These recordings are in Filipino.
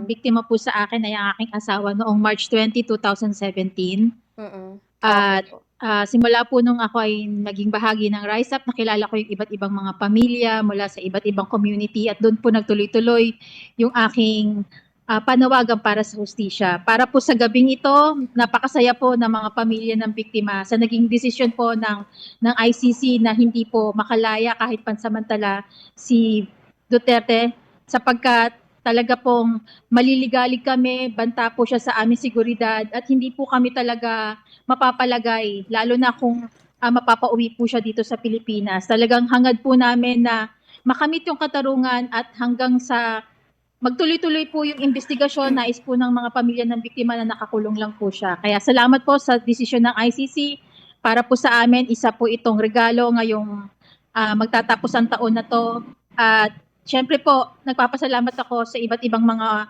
biktima po sa akin ay ang aking asawa noong March 20, 2017. Okey At po. simula po nung ako ay naging bahagi ng Rise Up, nakilala ko yung iba't ibang mga pamilya mula sa iba't ibang community at doon po nagtuloy-tuloy yung aking panawagan para sa hustisya. Para po sa gabing ito, napakasaya po ng mga pamilya ng biktima sa naging desisyon po ng ICC na hindi po makalaya kahit pansamantala si Duterte sapagkat talaga pong maliligalig kami, banta po siya sa aming seguridad at hindi po kami talaga mapapalagay, lalo na kung mapapauwi po siya dito sa Pilipinas. Talagang hangad po namin na makamit yung katarungan at hanggang sa magtuloy-tuloy po yung investigasyon, nais po ng mga pamilya ng biktima na nakakulong lang po siya. Kaya salamat po sa desisyon ng ICC. Para po sa amin, isa po itong regalo ngayong magtatapos ang taon na to. At syempre po, nagpapasalamat ako sa iba't ibang mga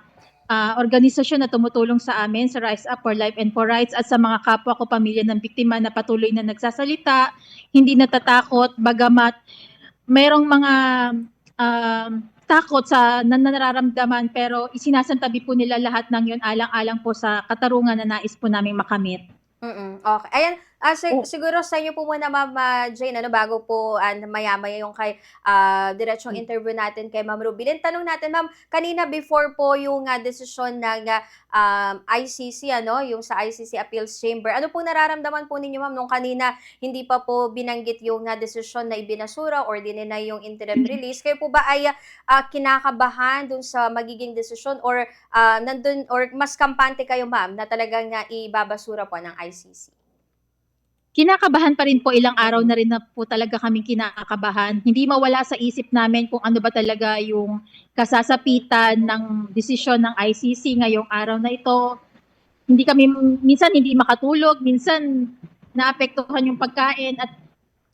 organisasyon na tumutulong sa amin sa Rise Up for Life and for Rights at sa mga kapwa ko pamilya ng biktima na patuloy na nagsasalita, hindi natatakot, bagamat mayroong mga takot sa nararamdaman pero isinasantabi po nila lahat ng yun alang-alang po sa katarungan na nais po naming makamit. Okey. Ayan, siguro sa inyo po muna Ma'am, Jane ano, bago po, maya-maya yung kay, diretsong interview natin kay Ma'am Rubilin. Tanong natin Ma'am, kanina before po yung, desisyon ng, ICC ano, yung sa ICC Appeals Chamber, ano pong nararamdaman po ninyo Ma'am nung kanina hindi pa po binanggit yung, desisyon na ibinasura or dininay yung interim release? Kayo po ba ay, kinakabahan dun sa magiging desisyon or nandun or mas kampante kayo Ma'am na talagang, ibabasura po ng ICC? Kinakabahan pa rin po, ilang araw na rin na po talaga kaming kinakabahan. Hindi mawala sa isip namin kung ano ba talaga yung kasasapitan ng desisyon ng ICC ngayong araw na ito. Hindi kami, minsan hindi makatulog, minsan naapektuhan yung pagkain at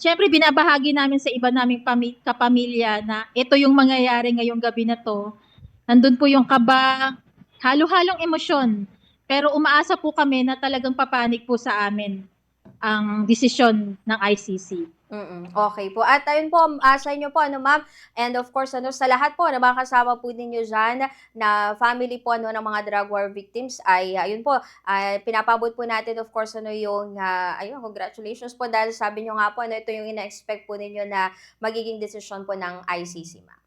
syempre binabahagi namin sa iba naming kapamilya na ito yung mangyayari ngayong gabi na to. Nandun po yung kaba, halo-halong emosyon. Pero umaasa po kami na talagang papanig po sa amin ang desisyon ng ICC. Okey po at ayun po, sa inyo po ano Ma'am, and of course ano sa lahat po ng mga kasama po ninyo diyan na family po ano ng mga drug war victims ay ayun po, pinapabot po natin of course ano yung, ayun congratulations po dahil sabi niyo nga po ano ito yung ina-expect po ninyo na magiging desisyon po ng ICC Ma'am.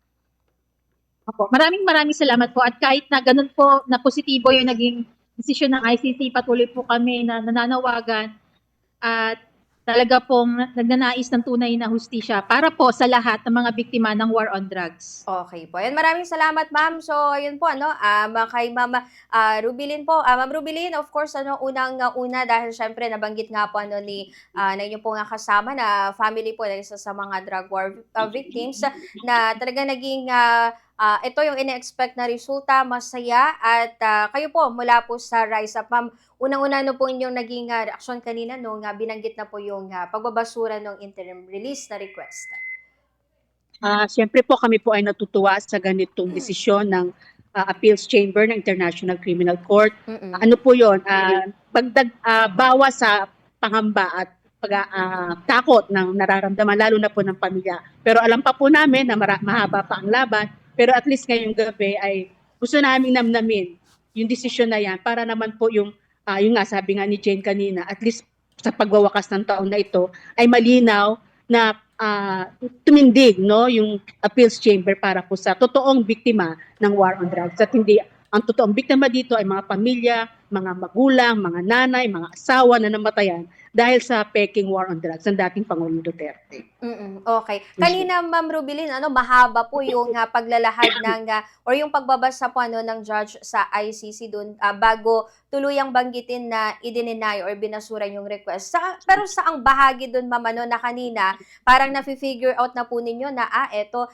Opo, maraming salamat po at kahit na ganun po na positibo yung naging desisyon ng ICC, patuloy po kami na nananawagan at talaga pong nagnanais ng tunay na hustisya para po sa lahat ng mga biktima ng war on drugs. Okey po. Ayan, maraming salamat Ma'am. So ayun po ano, kay Ma'am, Rubilin po. Ma'am Rubilin, of course ano, unang-una dahil siyempre nabanggit nga po ano ng inyong po nga kasama na family po na isa sa mga drug war, victims na talagang naging, ito yung ine-expect na resulta, masaya at, kayo po mula po sa Rise Up Ma'am, unang-una ano po inyong naging, reaksyon kanina nung, binanggit na po yung, pagbabasura ng interim release na request? Siyempre po kami po ay natutuwa sa ganitong desisyon ng Appeals Chamber ng International Criminal Court. Ano po 'yon? Bawas sa pangamba at takot ng nararamdaman lalo na po ng pamilya. Pero alam pa po namin na mahaba pa ang laban, pero at least ngayong gabi ay gusto naming namnamin yung desisyon na 'yan para naman po yung nga sabi nga ni Jane kanina, at least sa pagwawakas ng taon na ito ay malinaw na tumindig no yung appeals chamber para po sa totoong biktima ng war on drugs at hindi ang totoong biktima dito ay mga pamilya, mga magulang, mga nanay, mga asawa na namatayan dahil sa peking war on drugs ng dating Pangulong Duterte. Okey. Kanina Ma'am Rubilin ano, mahaba po yung, paglalahad ng, or yung pagbabasa po ano ng judge sa ICC dun, bago tuluyang banggitin na i-de-deny or binasura yung request. Pero saang bahagi dun Ma'am ano na kanina parang nafi-figure out na po ninyo na, eto,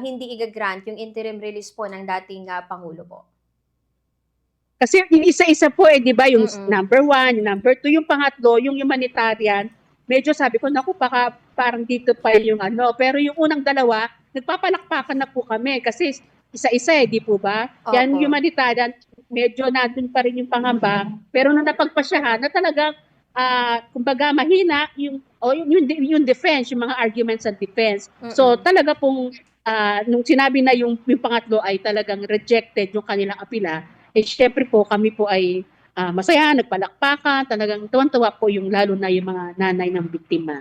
hindi iga-grant yung interim release po ng dating, pangulo po? Kasi yung isa-isa po di ba, yung number 1, yung number 2, yung pangatlo, yung humanitarian, medyo sabi ko, naku, baka parang dito pa yung ano. Pero yung unang dalawa, nagpapalakpakan na po kami kasi isa-isa di po ba? Yan yung humanitarian, medyo nandun pa rin yung pangamba, pero nung napagpasyahan na talagang, kumbaga mahina yung defense, yung mga arguments sa defense. So talaga pong nung sinabi na yung pangatlo ay talagang rejected yung kanilang apila, syempre po kami po ay masaya, nagpalakpakan, talagang tuwan-tuwa po yung lalo na yung mga nanay ng biktima.